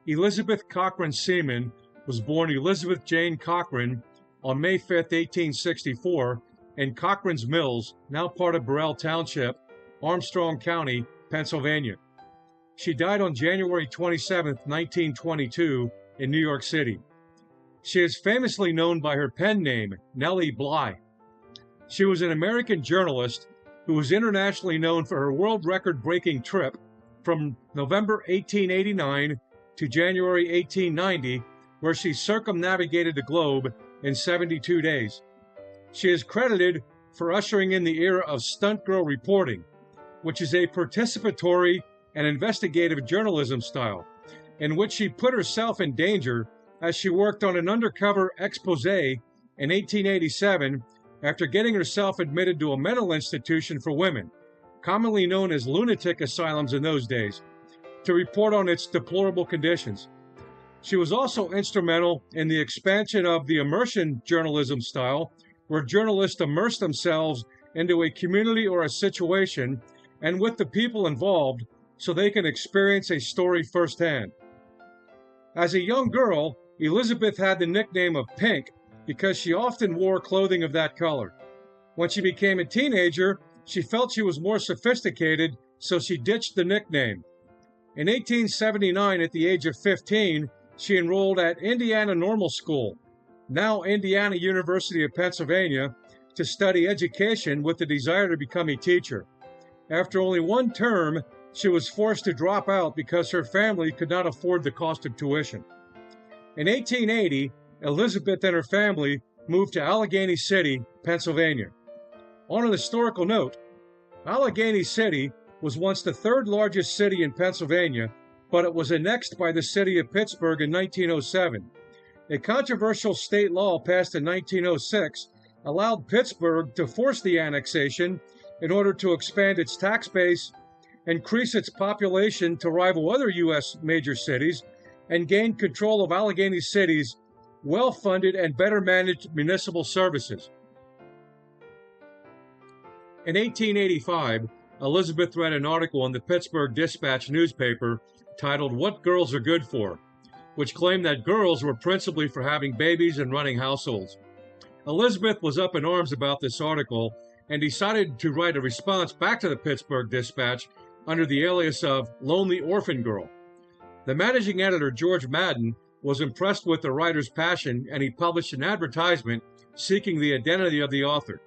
Elizabeth Cochrane Seaman was born Elizabeth Jane Cochran on May 5, 1864, in Cochran's Mills, now part of Burrell Township, Armstrong County, Pennsylvania. She died on January 27, 1922, in New York City. She is famously known by her pen name, Nellie Bly. She was an American journalist who was internationally known for her world record-breaking trip from November 1889 to January 1890, where she circumnavigated the globe in 72 days. She is credited for ushering in the era of stunt girl reporting, which is a participatory and investigative journalism style, in which she put herself in danger as she worked on an undercover exposé in 1887 after getting herself admitted to a mental institution for women, commonly known as lunatic asylums in those days, to report on its deplorable conditions. She was also instrumental in the expansion of the immersion journalism style, where journalists immerse themselves into a community or a situation and with the people involved so they can experience a story firsthand. As a young girl, Elizabeth had the nickname of Pink because she often wore clothing of that color. When she became a teenager, she felt she was more sophisticated, so she ditched the nickname. In 1879, at the age of 15, she enrolled at Indiana Normal School, now Indiana University of Pennsylvania, to study education with the desire to become a teacher. After only one term, she was forced to drop out because her family could not afford the cost of tuition. In 1880, Elizabeth and her family moved to Allegheny City, Pennsylvania. On an historical note, Allegheny City was once the third largest city in Pennsylvania, but it was annexed by the city of Pittsburgh in 1907. A controversial state law passed in 1906 allowed Pittsburgh to force the annexation in order to expand its tax base, increase its population to rival other U.S. major cities, and gain control of Allegheny City's well-funded and better-managed municipal services. In 1885, Elizabeth read an article in the Pittsburgh Dispatch newspaper titled "What Girls Are Good For," which claimed that girls were principally for having babies and running households. Elizabeth was up in arms about this article and decided to write a response back to the Pittsburgh Dispatch under the alias of Lonely Orphan Girl. The managing editor, George Madden, was impressed with the writer's passion, and he published an advertisement seeking the identity of the author.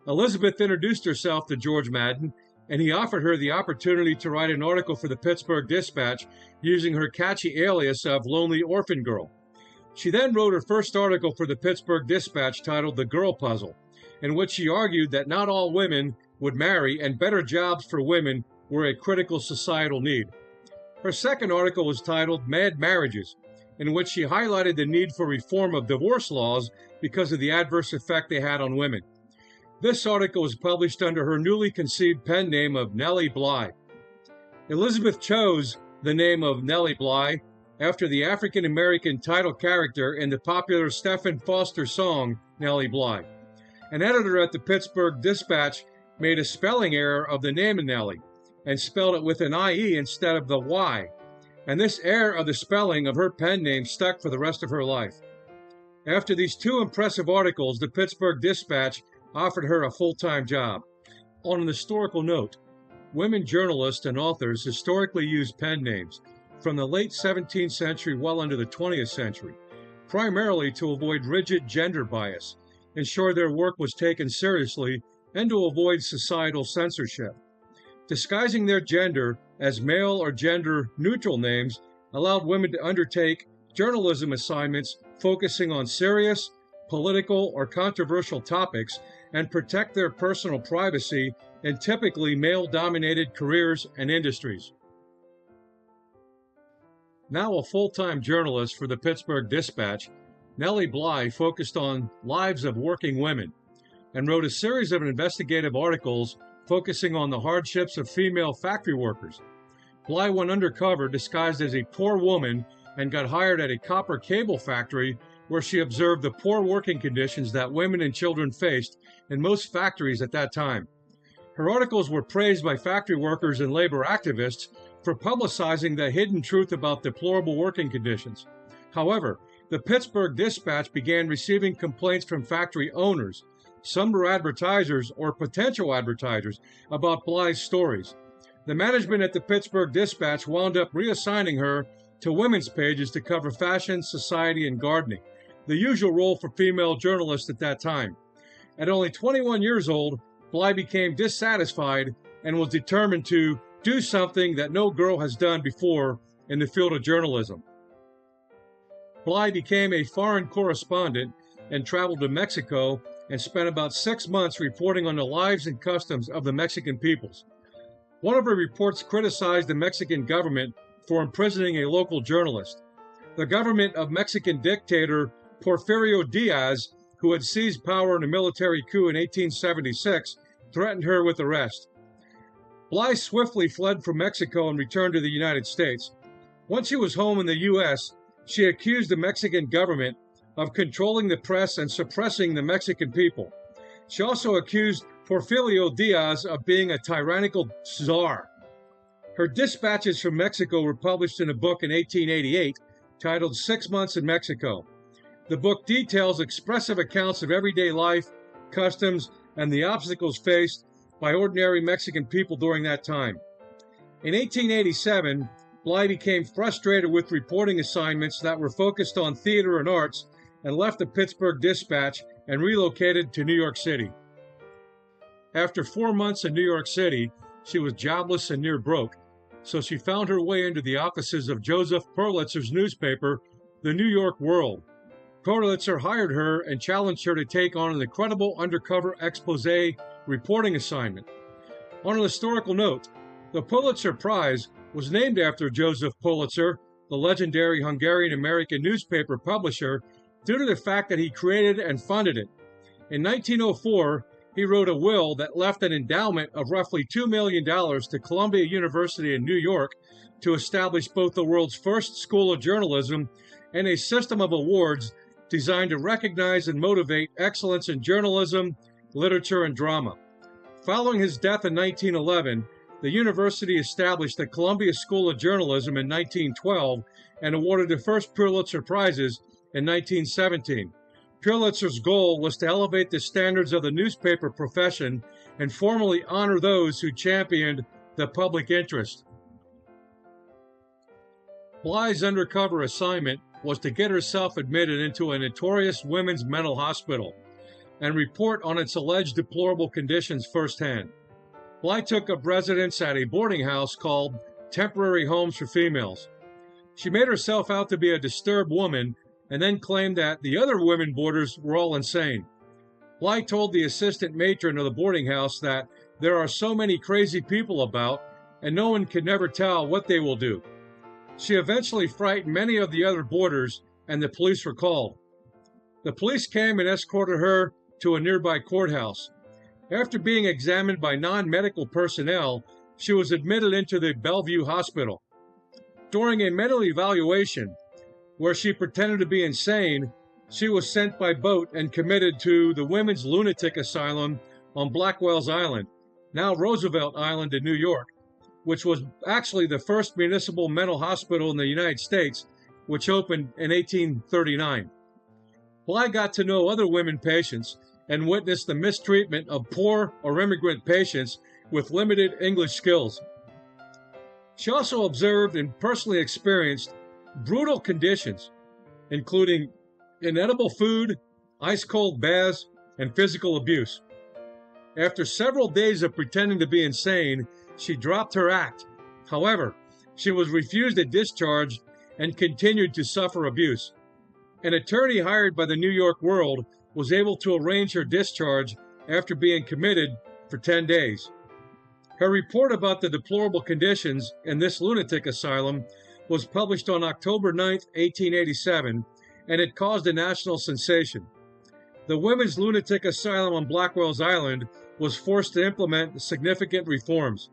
Elizabeth introduced herself to George Madden, and he offered her the opportunity to write an article for the Pittsburgh Dispatch using her catchy alias of Lonely Orphan Girl. She then wrote her first article for the Pittsburgh Dispatch titled The Girl Puzzle, in which she argued that not all women would marry and better jobs for women were a critical societal need. Her second article was titled Mad Marriages, in which she highlighted the need for reform of divorce laws because of the adverse effect they had on women. This article was published under her newly conceived pen name of Nellie Bly. Elizabeth chose the name of Nellie Bly after the African-American title character in the popular Stephen Foster song, Nellie Bly. An editor at the Pittsburgh Dispatch made a spelling error of the name of Nellie and spelled it with an IE instead of the Y, and this error of the spelling of her pen name stuck for the rest of her life. After these two impressive articles, the Pittsburgh Dispatch offered her a full-time job. On an historical note, women journalists and authors historically used pen names from the late 17th century well into the 20th century, primarily to avoid rigid gender bias, ensure their work was taken seriously, and to avoid societal censorship. Disguising their gender as male or gender-neutral names allowed women to undertake journalism assignments focusing on serious, political, or controversial topics and protect their personal privacy in typically male-dominated careers and industries. Now a full-time journalist for the Pittsburgh Dispatch, Nellie Bly focused on lives of working women and wrote a series of investigative articles focusing on the hardships of female factory workers. Bly went undercover disguised as a poor woman and got hired at a copper cable factory where she observed the poor working conditions that women and children faced in most factories at that time. Her articles were praised by factory workers and labor activists for publicizing the hidden truth about deplorable working conditions. However, the Pittsburgh Dispatch began receiving complaints from factory owners, some were advertisers or potential advertisers, about Bly's stories. The management at the Pittsburgh Dispatch wound up reassigning her to women's pages to cover fashion, society, and gardening, the usual role for female journalists at that time. At only 21 years old, Bly became dissatisfied and was determined to do something that no girl has done before in the field of journalism. Bly became a foreign correspondent and traveled to Mexico and spent about 6 months reporting on the lives and customs of the Mexican peoples. One of her reports criticized the Mexican government for imprisoning a local journalist. The government of Mexican dictator Porfirio Diaz, who had seized power in a military coup in 1876, threatened her with arrest. Bly swiftly fled from Mexico and returned to the United States. Once she was home in the U.S., she accused the Mexican government of controlling the press and suppressing the Mexican people. She also accused Porfirio Diaz of being a tyrannical czar. Her dispatches from Mexico were published in a book in 1888 titled 6 Months in Mexico. The book details expressive accounts of everyday life, customs, and the obstacles faced by ordinary Mexican people during that time. In 1887, Bly became frustrated with reporting assignments that were focused on theater and arts and left the Pittsburgh Dispatch and relocated to New York City. After 4 months in New York City, she was jobless and near broke, so she found her way into the offices of Joseph Purlitzer's newspaper, The New York World. Purlitzer hired her and challenged her to take on an incredible undercover exposé reporting assignment. On an historical note, the Pulitzer Prize was named after Joseph Pulitzer, the legendary Hungarian-American newspaper publisher, due to the fact that he created and funded it. In 1904, he wrote a will that left an endowment of roughly $2 million to Columbia University in New York to establish both the world's first school of journalism and a system of awards designed to recognize and motivate excellence in journalism, literature, and drama. Following his death in 1911, the university established the Columbia School of Journalism in 1912 and awarded the first Pulitzer Prizes in 1917. Purlitzer's goal was to elevate the standards of the newspaper profession and formally honor those who championed the public interest. Bly's undercover assignment was to get herself admitted into a notorious women's mental hospital and report on its alleged deplorable conditions firsthand. Bly took up residence at a boarding house called Temporary Homes for Females. She made herself out to be a disturbed woman and then claimed that the other women boarders were all insane. Bly told the assistant matron of the boarding house that there are so many crazy people about and no one can never tell what they will do. She eventually frightened many of the other boarders and the police were called. The police came and escorted her to a nearby courthouse. After being examined by non-medical personnel, she was admitted into the Bellevue Hospital. During a mental evaluation, where she pretended to be insane, she was sent by boat and committed to the Women's Lunatic Asylum on Blackwell's Island, now Roosevelt Island in New York, which was actually the first municipal mental hospital in the United States, which opened in 1839. Bly got to know other women patients and witnessed the mistreatment of poor or immigrant patients with limited English skills. She also observed and personally experienced brutal conditions, including inedible food, ice-cold baths, and physical abuse. After several days of pretending to be insane, she dropped her act. However, she was refused a discharge and continued to suffer abuse. An attorney hired by the New York World was able to arrange her discharge after being committed for 10 days. Her report about the deplorable conditions in this lunatic asylum was published on October 9, 1887, and it caused a national sensation. The Women's Lunatic Asylum on Blackwell's Island was forced to implement significant reforms.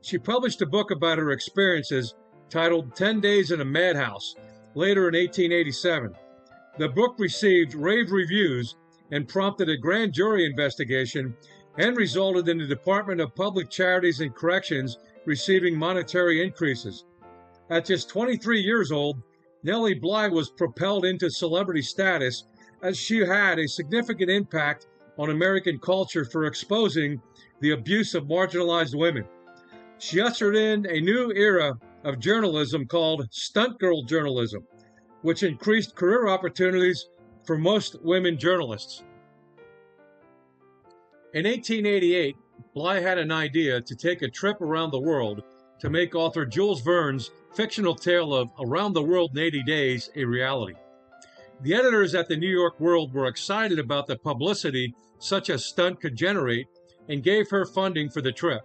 She published a book about her experiences titled 10 Days in a Madhouse, later in 1887. The book received rave reviews and prompted a grand jury investigation and resulted in the Department of Public Charities and Corrections receiving monetary increases. At just 23 years old, Nellie Bly was propelled into celebrity status as she had a significant impact on American culture for exposing the abuse of marginalized women. She ushered in a new era of journalism called stunt girl journalism, which increased career opportunities for most women journalists. In 1888, Bly had an idea to take a trip around the world to make author Jules Verne's fictional tale of Around the World in 80 Days a reality. The editors at the New York World were excited about the publicity such a stunt could generate and gave her funding for the trip.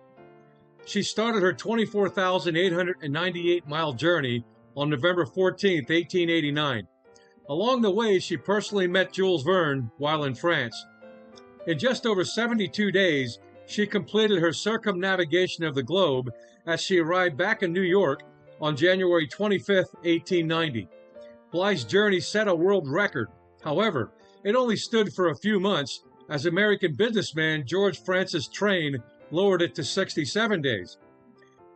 She started her 24,898-mile journey on November 14, 1889. Along the way, she personally met Jules Verne while in France. In just over 72 days, she completed her circumnavigation of the globe as she arrived back in New York on January 25, 1890. Bly's journey set a world record. However, it only stood for a few months as American businessman George Francis Train lowered it to 67 days.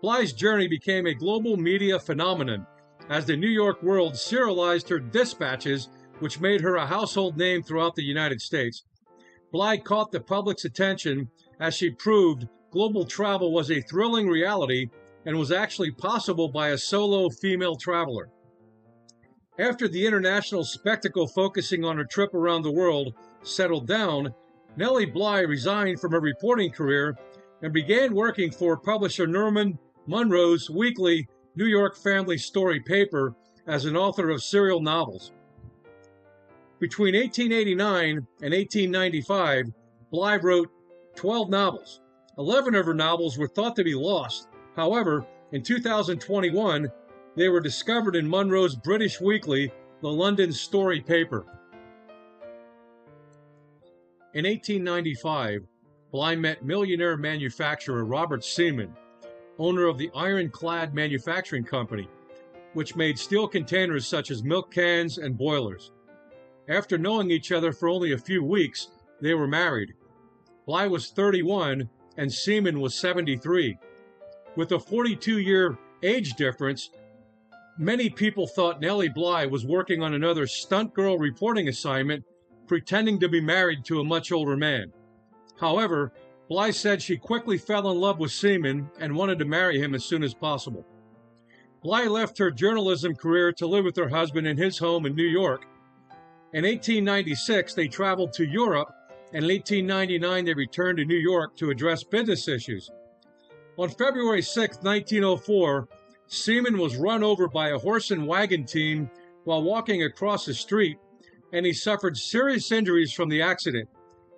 Bly's journey became a global media phenomenon as the New York World serialized her dispatches, which made her a household name throughout the United States. Bly caught the public's attention as she proved global travel was a thrilling reality and was actually possible by a solo female traveler. After the international spectacle focusing on her trip around the world settled down, Nellie Bly resigned from her reporting career and began working for publisher Norman Munro's weekly New York Family Story paper as an author of serial novels. Between 1889 and 1895, Bly wrote 12 novels. 11 of her novels were thought to be lost. However, in 2021, they were discovered in Munro's British weekly, the London Story paper. In 1895, Bly met millionaire manufacturer Robert Seaman, owner of the Ironclad Manufacturing Company, which made steel containers such as milk cans and boilers. After knowing each other for only a few weeks, they were married. Bly was 31 and Seaman was 73. With a 42-year age difference, many people thought Nellie Bly was working on another stunt girl reporting assignment, pretending to be married to a much older man. However, Bly said she quickly fell in love with Seaman and wanted to marry him as soon as possible. Bly left her journalism career to live with her husband in his home in New York. In 1896, they traveled to Europe, and in 1899, they returned to New York to address business issues. On February 6, 1904, Seaman was run over by a horse and wagon team while walking across the street, and he suffered serious injuries from the accident,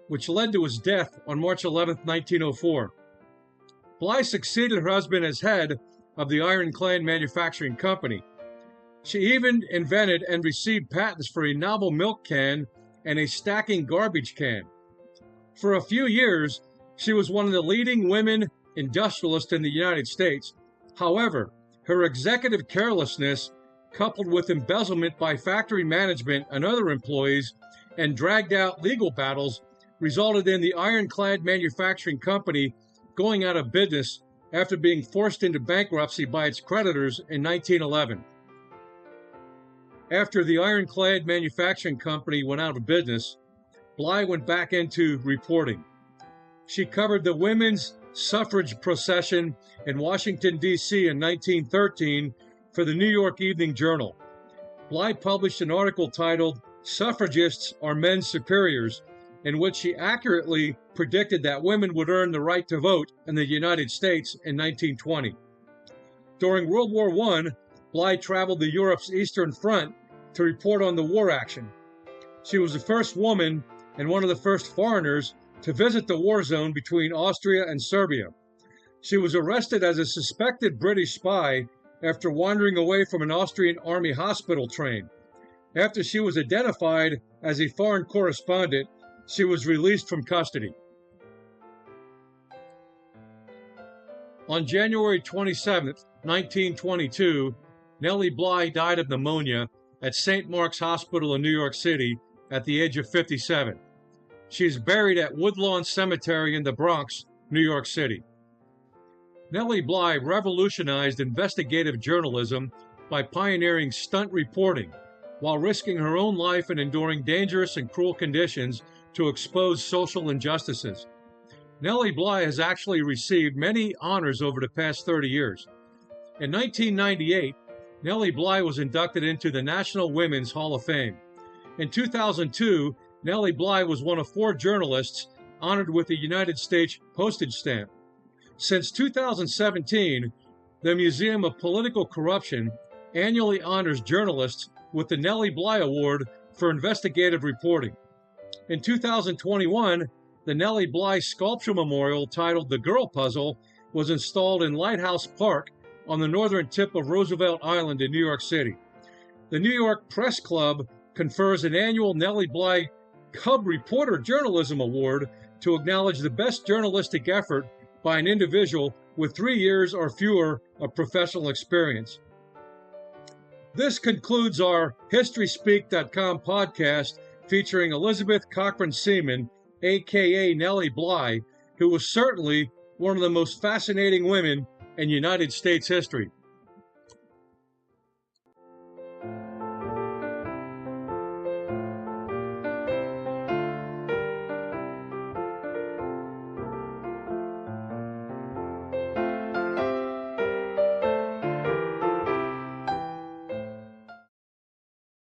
which led to his death on March 11, 1904. Bly succeeded her husband as head of the Ironclad Manufacturing Company. She even invented and received patents for a novel milk can and a stacking garbage can. For a few years, she was one of the leading women industrialists in the United States. However, her executive carelessness, coupled with embezzlement by factory management and other employees, and dragged-out legal battles, resulted in the Ironclad Manufacturing Company going out of business after being forced into bankruptcy by its creditors in 1911. After the Ironclad Manufacturing Company went out of business, Bly went back into reporting. She covered the women's suffrage procession in Washington, D.C. in 1913 for the New York Evening Journal. Bly published an article titled "Suffragists Are Men's Superiors," in which she accurately predicted that women would earn the right to vote in the United States in 1920. During World War I, Bly traveled to Europe's Eastern Front to report on the war action. She was the first woman and one of the first foreigners to visit the war zone between Austria and Serbia. She was arrested as a suspected British spy after wandering away from an Austrian army hospital train. After she was identified as a foreign correspondent, she was released from custody. On January 27, 1922, Nellie Bly died of pneumonia at St. Mark's Hospital in New York City at the age of 57. She is buried at Woodlawn Cemetery in the Bronx, New York City. Nellie Bly revolutionized investigative journalism by pioneering stunt reporting, while risking her own life and enduring dangerous and cruel conditions to expose social injustices. Nellie Bly has actually received many honors over the past 30 years. In 1998, Nellie Bly was inducted into the National Women's Hall of Fame. In 2002, Nellie Bly was one of 4 journalists honored with the United States postage stamp. Since 2017, the Museum of Political Corruption annually honors journalists with the Nellie Bly Award for investigative reporting. In 2021, the Nellie Bly Sculpture Memorial titled The Girl Puzzle was installed in Lighthouse Park on the northern tip of Roosevelt Island in New York City. The New York Press Club confers an annual Nellie Bly Cub Reporter Journalism Award to acknowledge the best journalistic effort by an individual with 3 years or fewer of professional experience. This concludes our HistorySpeak.com podcast featuring Elizabeth Cochrane Seaman, a.k.a. Nellie Bly, who was certainly one of the most fascinating women in United States history.